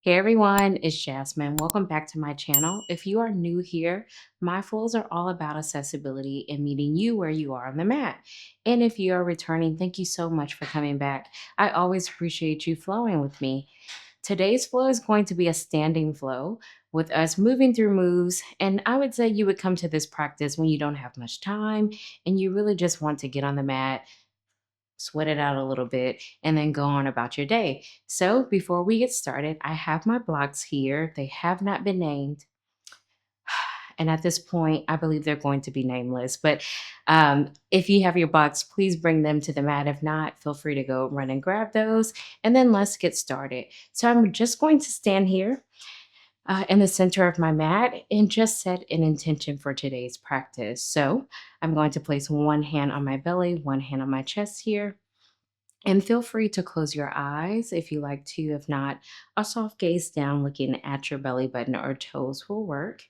Hey everyone, it's Jasmine. Welcome back to my channel. If you are new here, my flows are all about accessibility and meeting you where you are on the mat. And if you are returning, thank you so much for coming back. I always appreciate you flowing with me. Today's flow is going to be a standing flow with us moving through moves. And I would say you would come to this practice when you don't have much time and you really just want to get on the mat, sweat it out a little bit, and then go on about your day. So before we get started, I have my blocks here. They have not been named. And at this point, I believe they're going to be nameless. But if you have your blocks, please bring them to the mat. If not, feel free to go run and grab those. And then let's get started. So I'm just going to stand here in the center of my mat and just set an intention for today's practice. So I'm going to place one hand on my belly, one hand on my chest here. And feel free to close your eyes if you like to. If not, a soft gaze down looking at your belly button or toes will work.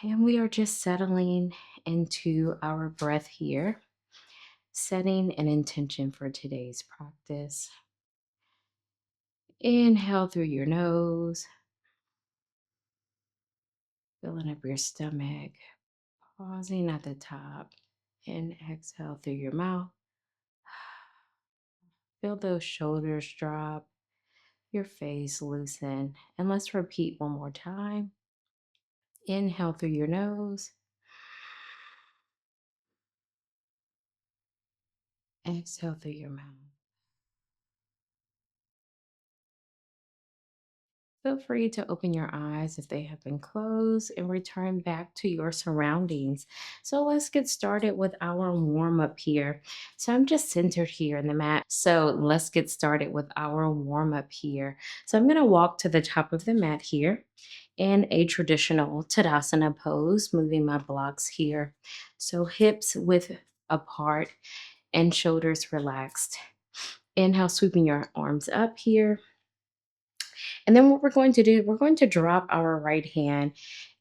And we are just settling into our breath here, setting an intention for today's practice. Inhale through your nose, filling up your stomach, pausing at the top, and exhale through your mouth. Feel those shoulders drop, your face loosen, and let's repeat one more time. Inhale through your nose. Exhale through your mouth. Feel free to open your eyes if they have been closed and return back to your surroundings. So let's get started with our warm up here. So I'm just centered here in the mat. So let's get started with our warm up here. So I'm going to walk to the top of the mat here in a traditional Tadasana pose, moving my blocks here. So hips width apart and shoulders relaxed. Inhale, sweeping your arms up here. And then what we're going to do, we're going to drop our right hand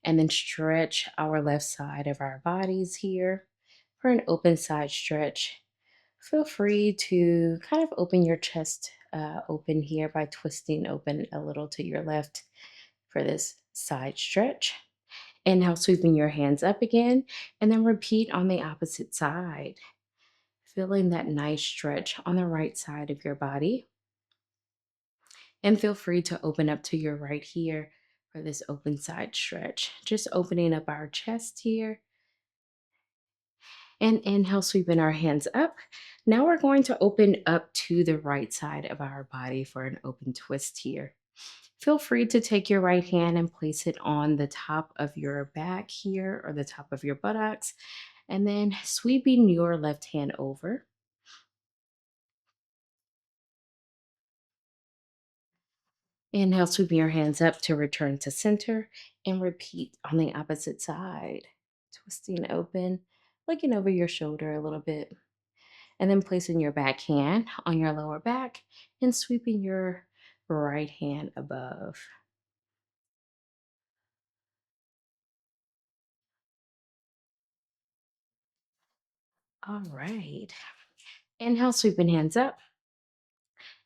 and then stretch our left side of our bodies here for an open side stretch. Feel free to kind of open your chest open here by twisting open a little to your left for this side stretch. Inhale, sweeping your hands up again, and then repeat on the opposite side. Feeling that nice stretch on the right side of your body. And feel free to open up to your right here for this open side stretch. Just opening up our chest here. And inhale, sweeping our hands up. Now we're going to open up to the right side of our body for an open twist here. Feel free to take your right hand and place it on the top of your back here or the top of your buttocks. And then sweeping your left hand over. Inhale, sweeping your hands up to return to center and repeat on the opposite side. Twisting open, looking over your shoulder a little bit, and then placing your back hand on your lower back and sweeping your right hand above. All right. Inhale, sweeping hands up.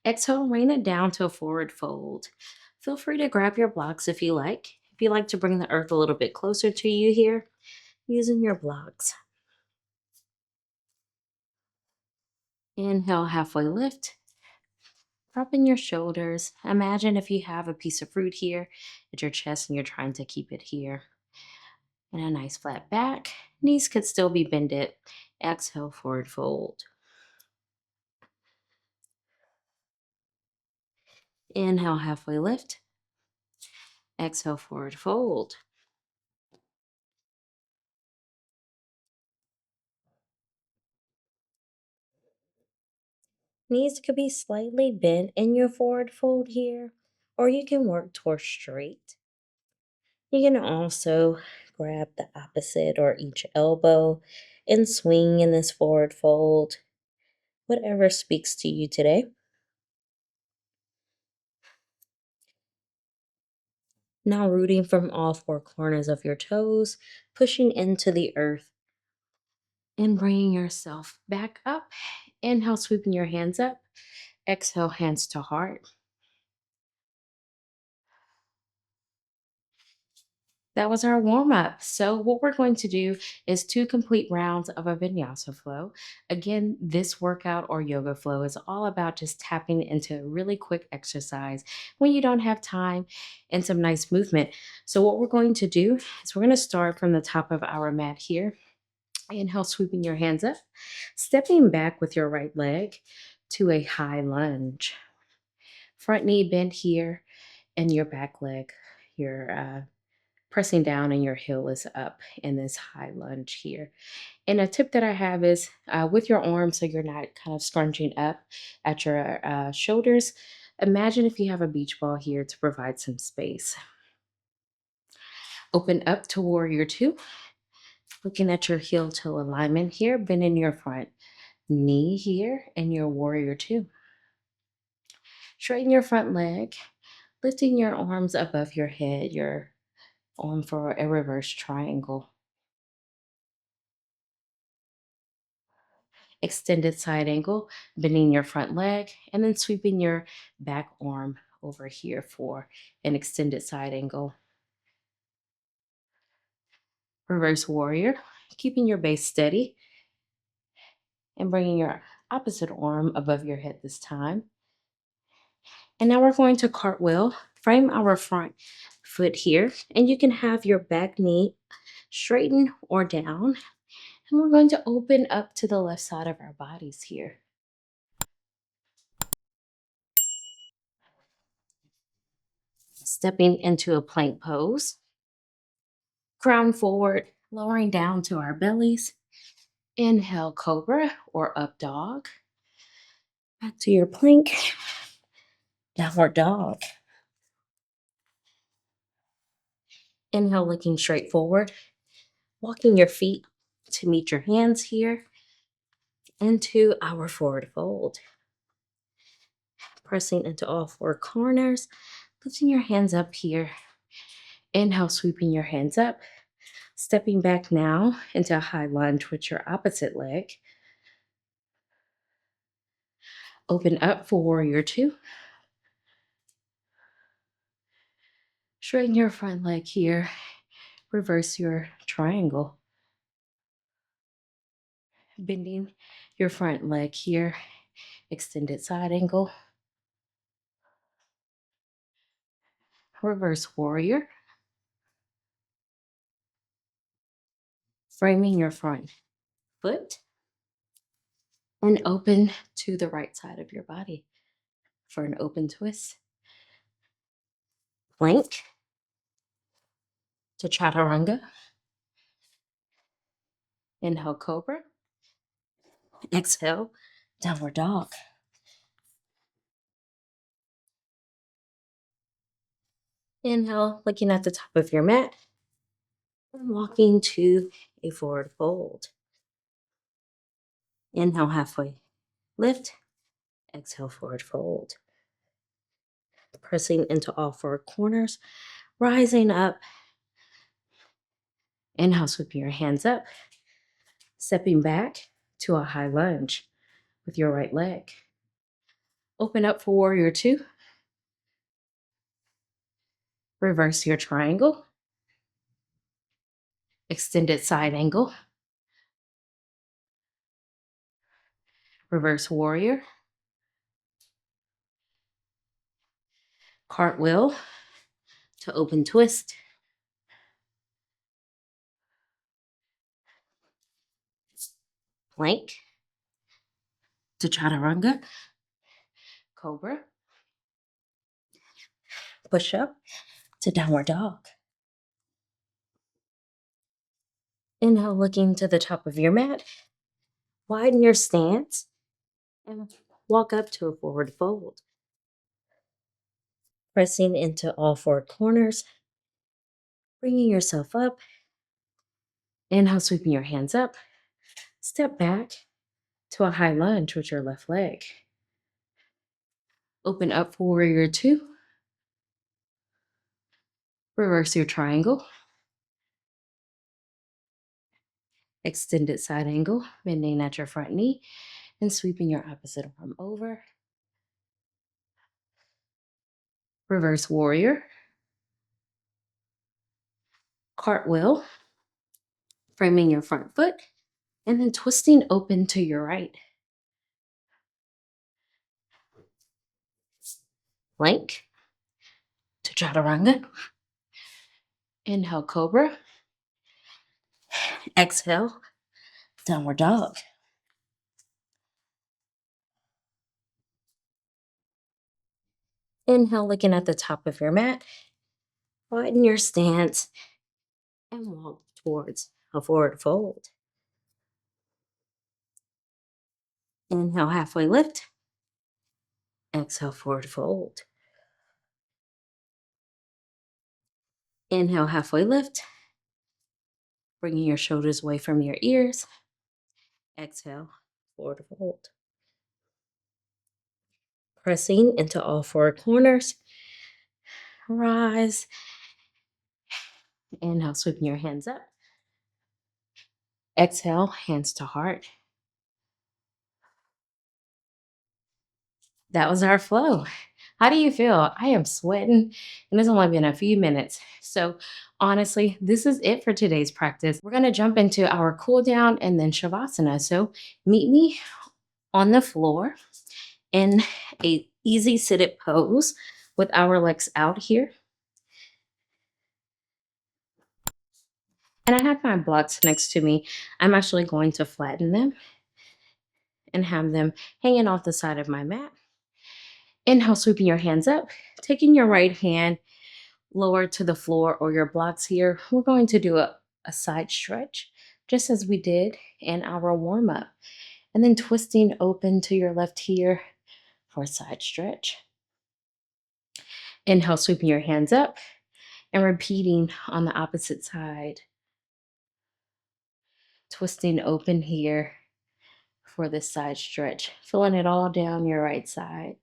Exhale, rain it down to a forward fold. Feel free to grab your blocks if you like. If you like to bring the earth a little bit closer to you here, using your blocks. Inhale, halfway lift. Drop in your shoulders. Imagine if you have a piece of fruit here at your chest and you're trying to keep it here. And a nice flat back. Knees could still be bended. Exhale, forward fold. Inhale, halfway lift. Exhale, forward fold. Knees could be slightly bent in your forward fold here, or you can work towards straight. You can also grab the opposite or each elbow and swing in this forward fold, whatever speaks to you today. Now rooting from all four corners of your toes, pushing into the earth and bringing yourself back up. Inhale, sweeping your hands up. Exhale, hands to heart. That was our warm up. So, what we're going to do is two complete rounds of a vinyasa flow. Again, this workout or yoga flow is all about just tapping into a really quick exercise when you don't have time and some nice movement. So, what we're going to do is we're going to start from the top of our mat here. Inhale, sweeping your hands up, stepping back with your right leg to a high lunge. Front knee bent here, and your back leg, your pressing down and your heel is up in this high lunge here. And a tip that I have is with your arms, so you're not kind of scrunching up at your shoulders. Imagine if you have a beach ball here to provide some space. Open up to warrior two, looking at your heel toe alignment here, bending your front knee here and your warrior two. Straighten your front leg, lifting your arms above your head, your arm for a reverse triangle. Extended side angle, bending your front leg, and then sweeping your back arm over here for an extended side angle. Reverse warrior, keeping your base steady and bringing your opposite arm above your head this time. And now we're going to cartwheel, frame our front foot here, and you can have your back knee straighten or down. And we're going to open up to the left side of our bodies here. Stepping into a plank pose. Crown forward, lowering down to our bellies. Inhale, cobra or up dog. Back to your plank. Downward dog. Inhale, looking straight forward. Walking your feet to meet your hands here. Into our forward fold. Pressing into all four corners. Lifting your hands up here. Inhale, sweeping your hands up. Stepping back now into a high lunge with your opposite leg. Open up for warrior two. Straighten your front leg here. Reverse your triangle. Bending your front leg here. Extended side angle. Reverse warrior. Framing your front foot. And open to the right side of your body for an open twist. Plank to chaturanga. Inhale, cobra. Exhale, downward dog. Inhale, looking at the top of your mat. And walking to a forward fold. Inhale, halfway lift. Exhale, forward fold. Pressing into all four corners. Rising up. Inhale, sweeping your hands up. Stepping back to a high lunge with your right leg. Open up for warrior two. Reverse your triangle. Extended side angle. Reverse warrior. Cartwheel to open twist. Plank to chaturanga. Cobra. Push up to downward dog. Inhale, looking to the top of your mat. Widen your stance and walk up to a forward fold. Pressing into all four corners. Bringing yourself up. Inhale, sweeping your hands up. Step back to a high lunge with your left leg. Open up for warrior two. Reverse your triangle. Extended side angle, bending at your front knee and sweeping your opposite arm over. Reverse warrior. cartwheel, framing your front foot, and then twisting open to your right. Plank to chaturanga. Inhale, cobra. Exhale, downward dog. Inhale, looking at the top of your mat. Flatten your stance and walk towards a forward fold. Inhale, halfway lift. Exhale, forward fold. Inhale, halfway lift. Bringing your shoulders away from your ears. Exhale, forward fold. Pressing into all four corners. Rise. Inhale, sweeping your hands up. Exhale, hands to heart. That was our flow. How do you feel? I am sweating, and it's only been a few minutes. So, honestly, this is it for today's practice. We're going to jump into our cool down and then Shavasana. So, meet me on the floor in a easy seated pose with our legs out here. And I have my blocks next to me. I'm actually going to flatten them and have them hanging off the side of my mat. Inhale, sweeping your hands up, taking your right hand lower to the floor or your blocks here. We're going to do a side stretch, just as we did in our warm up. And then twisting open to your left here for a side stretch. Inhale, sweeping your hands up and repeating on the opposite side. Twisting open here for this side stretch, filling it all down your right side.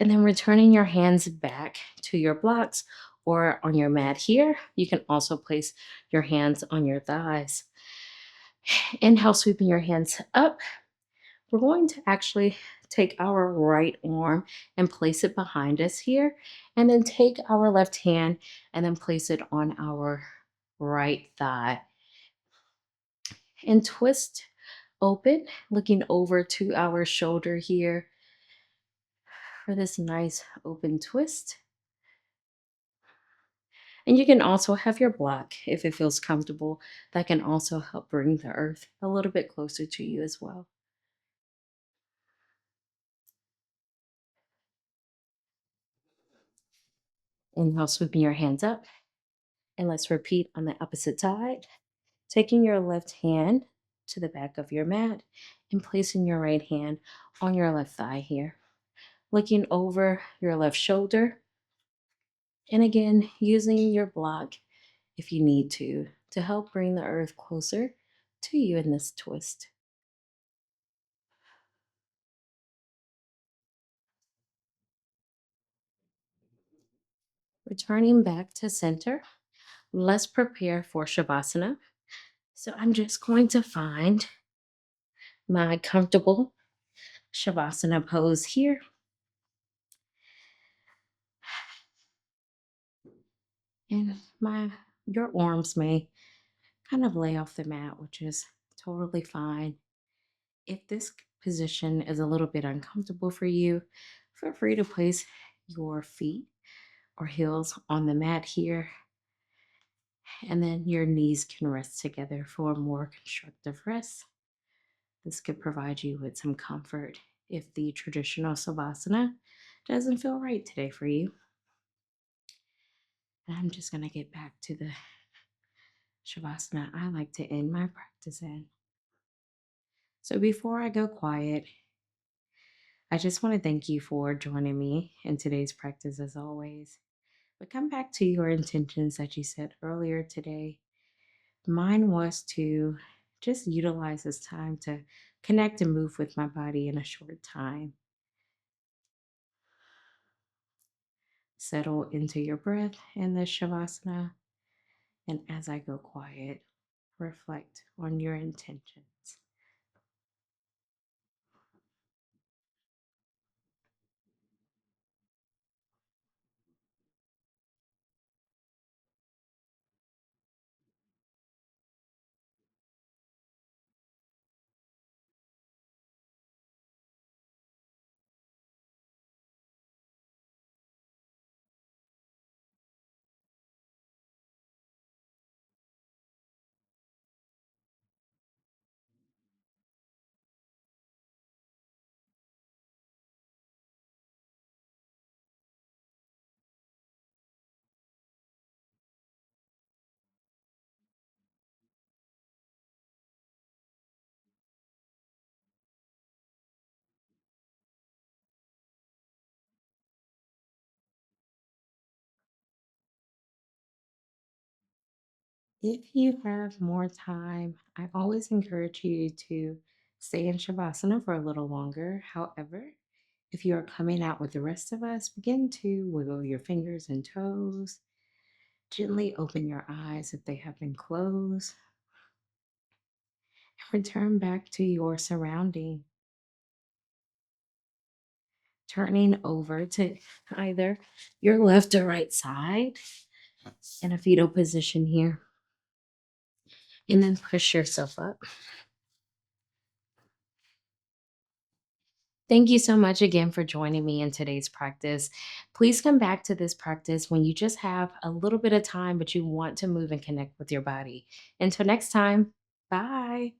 And then returning your hands back to your blocks or on your mat here. You can also place your hands on your thighs. Inhale, sweeping your hands up. We're going to actually take our right arm and place it behind us here. And then take our left hand and then place it on our right thigh. And twist open, looking over to our shoulder here for this nice open twist. And you can also have your block if it feels comfortable. That can also help bring the earth a little bit closer to you as well. Inhale, sweeping your hands up. And let's repeat on the opposite side. Taking your left hand to the back of your mat and placing your right hand on your left thigh here. Looking over your left shoulder. And again, using your block if you need to help bring the earth closer to you in this twist. Returning back to center, let's prepare for Shavasana. So I'm just going to find my comfortable Shavasana pose here. And your arms may kind of lay off the mat, which is totally fine. If this position is a little bit uncomfortable for you, feel free to place your feet or heels on the mat here. And then your knees can rest together for a more constructive rest. This could provide you with some comfort if the traditional Savasana doesn't feel right today for you. And I'm just going to get back to the Shavasana I like to end my practice in. So before I go quiet, I just want to thank you for joining me in today's practice as always. But come back to your intentions that you set earlier today. Mine was to just utilize this time to connect and move with my body in a short time. Settle into your breath in the Shavasana. And as I go quiet, reflect on your intentions. If you have more time, I always encourage you to stay in Shavasana for a little longer. However, if you are coming out with the rest of us, begin to wiggle your fingers and toes. Gently open your eyes if they have been closed. Return back to your surrounding, turning over to either your left or right side in a fetal position here. And then push yourself up. Thank you so much again for joining me in today's practice. Please come back to this practice when you just have a little bit of time, but you want to move and connect with your body. Until next time, bye.